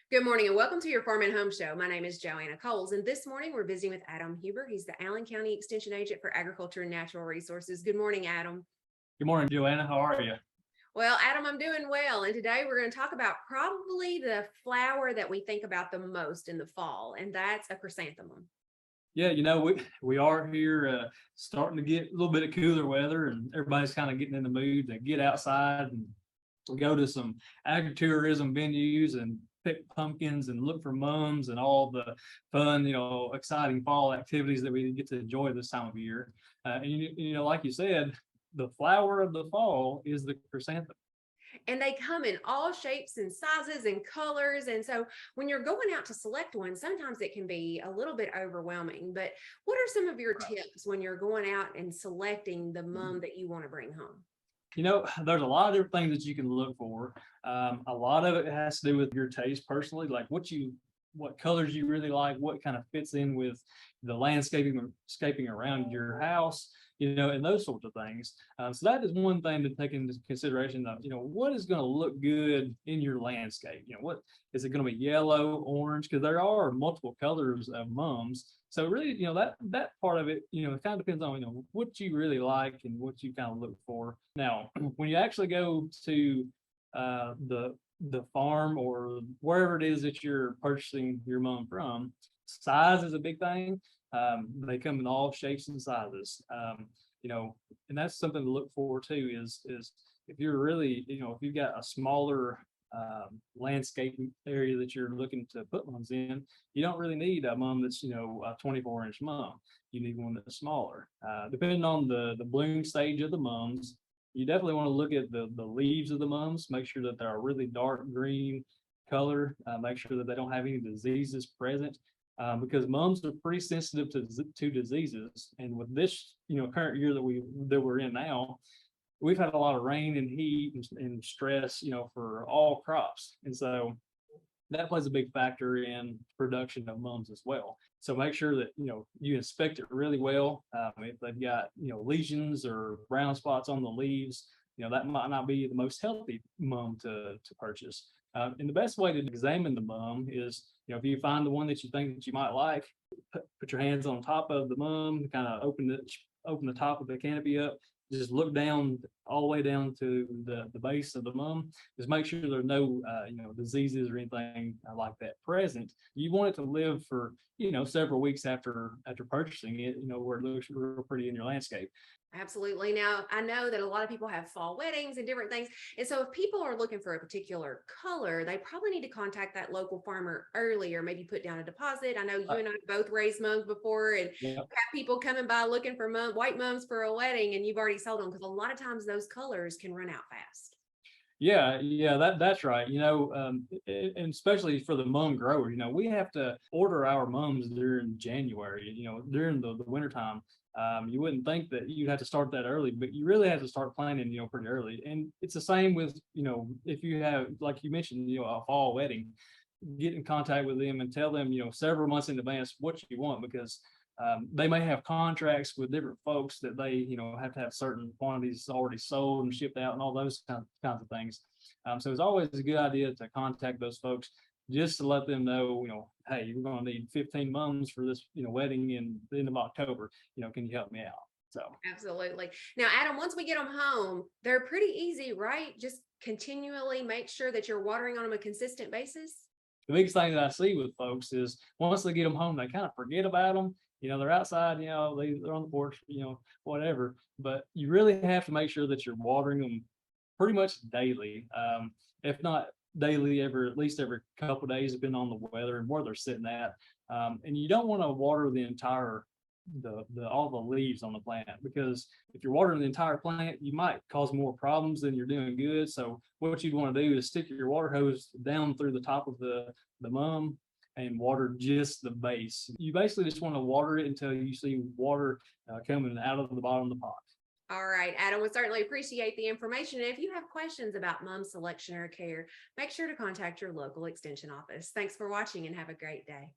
Good morning and welcome to your Farm and Home Show. My name is Joanna Coles, and this morning we're visiting with Adam Huber. He's the Allen County Extension Agent for Agriculture and Natural Resources. Good morning, Adam. Good morning, Joanna. How are you? Well, Adam, I'm doing well, and today we're going to talk about probably the flower that we think about the most in the fall, and that's a chrysanthemum. Yeah, we are here starting to get a little bit of cooler weather, and everybody's kind of getting in the mood to get outside and go to some agritourism venues and pick pumpkins and look for mums and all the fun, exciting fall activities that we get to enjoy this time of year. And like you said, the flower of the fall is the chrysanthemum. And they come in all shapes and sizes and colors. And so when you're going out to select one, sometimes it can be a little bit overwhelming. But what are some of your tips when you're going out and selecting the mum that you want to bring home? There's a lot of different things that you can look for. A lot of it has to do with your taste personally, like what colors you really like, what kind of fits in with the landscaping around your house, and those sorts of things. So that is one thing to take into consideration of, what is going to look good in your landscape? What is it going to be, yellow, orange? Because there are multiple colors of mums. So really, that part of it, it kind of depends on, what you really like and what you kind of look for. Now, when you actually go to the farm or wherever it is that you're purchasing your mum from, size is a big thing. They come in all shapes and sizes. And that's something to look for too, is if you're really, if you've got a smaller landscaping area that you're looking to put mums in, you don't really need a mum that's, a 24-inch mum. You need one that's smaller. Depending on the bloom stage of the mums, you definitely want to look at the leaves of the mums, make sure that they're a really dark green color, make sure that they don't have any diseases present. Because mums are pretty sensitive to diseases, and with this current year that we're in now, we've had a lot of rain and heat and stress for all crops, and so that plays a big factor in production of mums as well. So make sure that you inspect it really well. If they've got lesions or brown spots on the leaves, that might not be the most healthy mum to purchase. And the best way to examine the mum is, if you find the one that you think that you might like, put your hands on top of the mum, kind of open the top of the canopy up, just look down all the way down to the base of the mum. Just make sure there's no diseases or anything like that present. You want it to live for several weeks after purchasing it, where it looks real pretty in your landscape. Absolutely. Now, I know that a lot of people have fall weddings and different things. And so if people are looking for a particular color, they probably need to contact that local farmer early, or maybe put down a deposit. I know you and I both raised mums before, and have people coming by looking for white mums for a wedding, and you've already sold them, because a lot of times those colors can run out fast. Yeah, that's right. And especially for the mum grower, we have to order our mums during January, during the wintertime. You wouldn't think that you'd have to start that early, but you really have to start planning, pretty early. And it's the same with, if you have, like you mentioned, a fall wedding, get in contact with them and tell them, several months in advance what you want, because they may have contracts with different folks that they, have to have certain quantities already sold and shipped out and all those kinds of things. So it's always a good idea to contact those folks just to let them know, hey, you're going to need 15 mums for this, wedding in the end of October. Can you help me out? So absolutely. Now, Adam, once we get them home, they're pretty easy, right? Just continually make sure that you're watering on them a consistent basis. The biggest thing that I see with folks is once they get them home, they kind of forget about them. They're outside, they're on the porch, whatever. But you really have to make sure that you're watering them pretty much daily. If not daily, at least every couple of days, depending on the weather and where they're sitting at. And you don't want to water the entire all the leaves on the plant, because if you're watering the entire plant, you might cause more problems than you're doing good. So what you'd want to do is stick your water hose down through the top of the mum and water just the base. You basically just want to water it until you see water coming out of the bottom of the pot. All right, Adam, we certainly appreciate the information. And if you have questions about mum selection or care, make sure to contact your local extension office. Thanks for watching and have a great day.